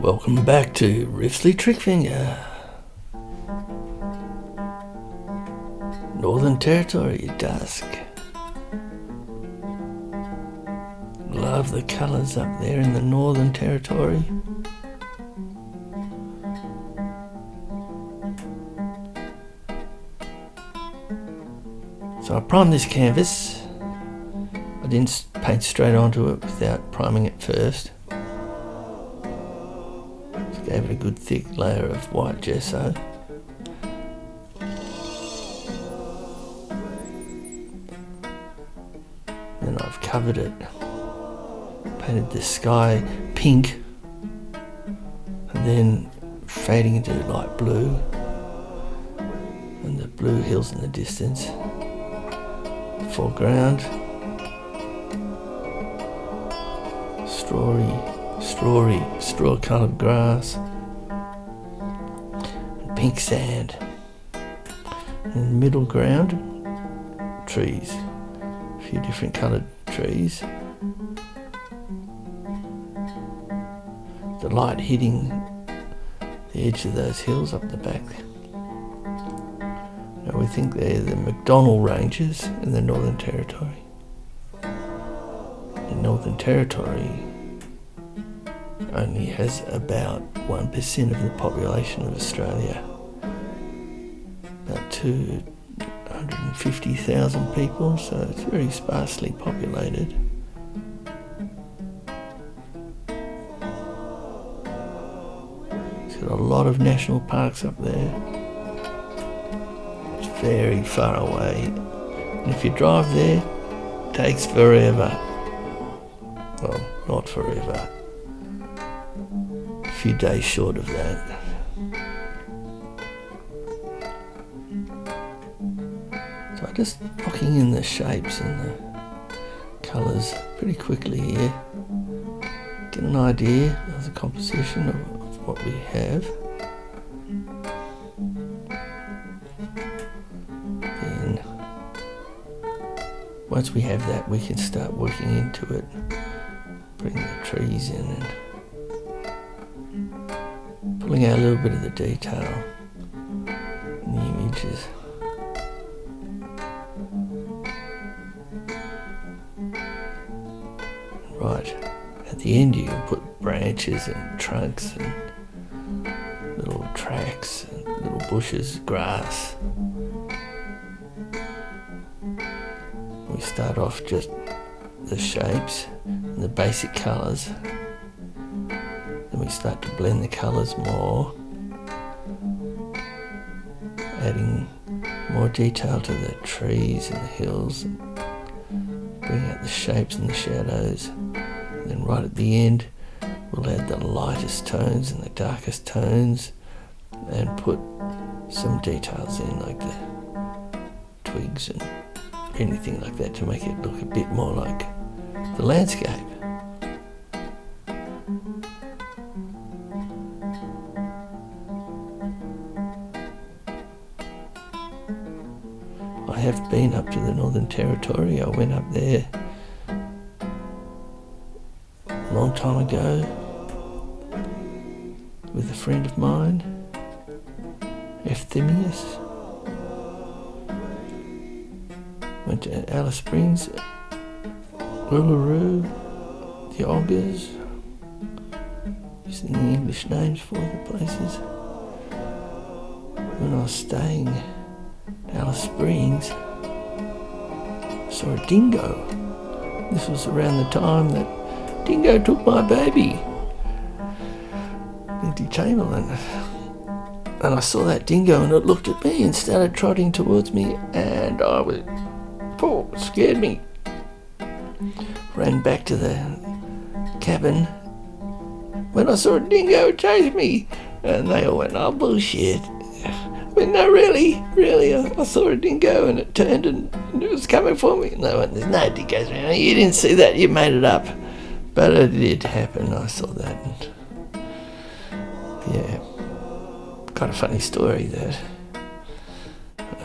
Welcome back to Riffsley Trickfinger. Northern Territory, dusk. Love the colours up there in the Northern Territory. So I primed this canvas. I didn't paint straight onto it without priming it first. Just gave it a good thick layer of white gesso. Then I've covered it, painted the sky pink, and then fading into light blue, and the blue hills in the distance. Foreground, straw coloured grass, and pink sand. And in the middle ground, trees, a few different coloured trees. The light hitting the edge of those hills up the back. Now we think they're the MacDonnell Ranges in the Northern Territory. The Northern Territory only has about 1% of the population of Australia. About 250,000 people, so it's very sparsely populated. It's got a lot of national parks up there. It's very far away. And if you drive there, it takes forever. Well, not forever. A few days short of that. So I'm just locking in the shapes and the colours pretty quickly here. Get an idea of the composition of what we have. Then, once we have that, we can start working into it. Bring the trees in and pulling out a little bit of the detail in the images. Right, at the end you can put branches and trunks and little tracks and little bushes, grass. We start off just the shapes and the basic colours. Then we start to blend the colours more, adding more detail to the trees and the hills, and bring out the shapes and the shadows. And then right at the end we'll add the lightest tones and the darkest tones and put some details in, like the twigs and anything like that, to make it look a bit more like the landscape. I have been up to the Northern Territory. I went up there a long time ago with a friend of mine, Euphemius. Went to Alice Springs, Uluru, the Oggers, using the English names for the places. When I was staying at Alice Springs, I saw a dingo. This was around the time that dingo took my baby, Binti Chamberlain. And I saw that dingo and it looked at me and started trotting towards me, and I was, it scared me. Ran back to the cabin. When I saw a dingo, it chased me. And they all went, oh bullshit. I went, no, really, I saw a dingo and it turned and it was coming for me. And they went, there's no dingoes around. You didn't see that, you made it up. But it did happen, I saw that. And yeah, kind of funny story that.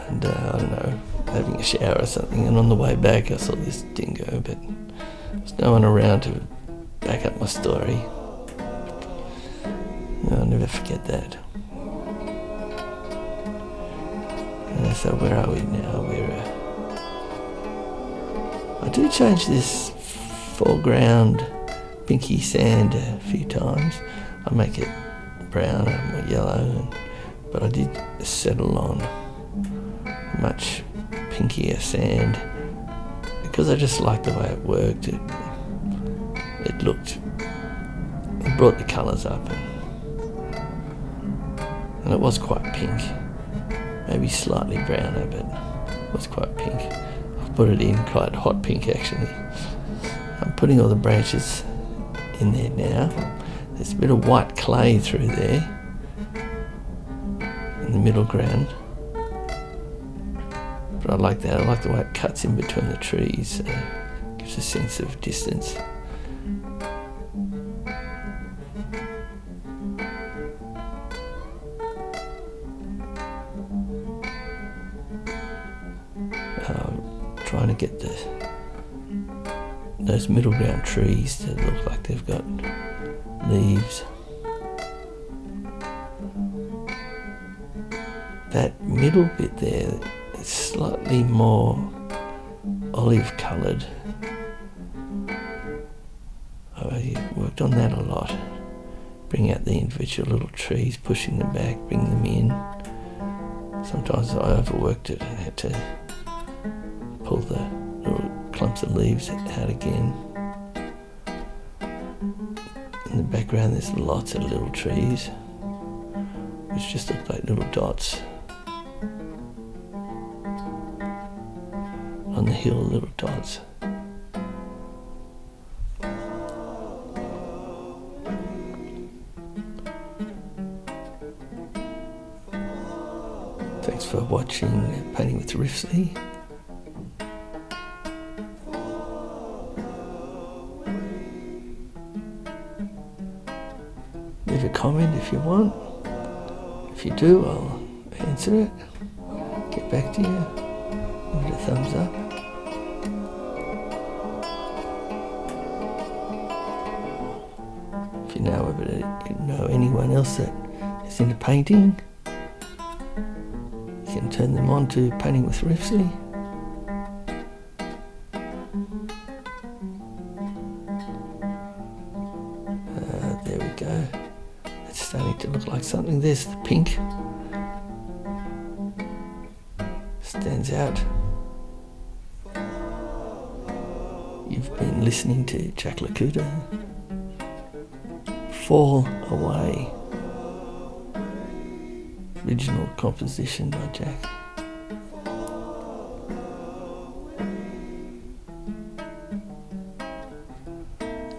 And I don't know, having a shower or something, and on the way back I saw this dingo, but there was no one around to back up my story. forget that. So where are we now? I do change this foreground pinky sand a few times. I make it brown and more yellow, but I did settle on much pinkier sand because I just liked the way it worked. It brought the colours up, and it was quite pink, maybe slightly browner, but it was quite pink. I put it in quite hot pink actually. I'm putting all the branches in there now. There's a bit of white clay through there in the middle ground, but I like that. I like the way it cuts in between the trees. Gives a sense of distance. Trying to get those middle ground trees to look like they've got leaves. That middle bit there is slightly more olive coloured. I worked on that a lot. Bring out the individual little trees, pushing them back, bring them in. Sometimes I overworked it and had to pull the little clumps of leaves out again. In the background there's lots of little trees which just look like little dots. On the hill, little dots. Thanks for watching Painting with Riffsley. Leave a comment if you want. If you do, I'll answer it. Get back to you. Give it a thumbs up. If you know anyone else that is into painting, you can turn them on to Painting with Riffsley. There we go. It's starting to look like something. There's the pink. Stands out. You've been listening to Jack Lakuta. Fall Away. Original composition by Jack.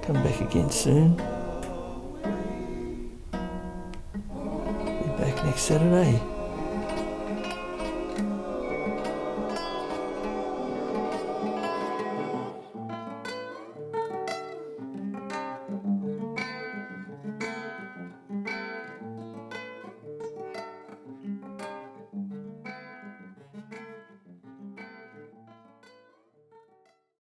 Come back again soon. Be back next Saturday.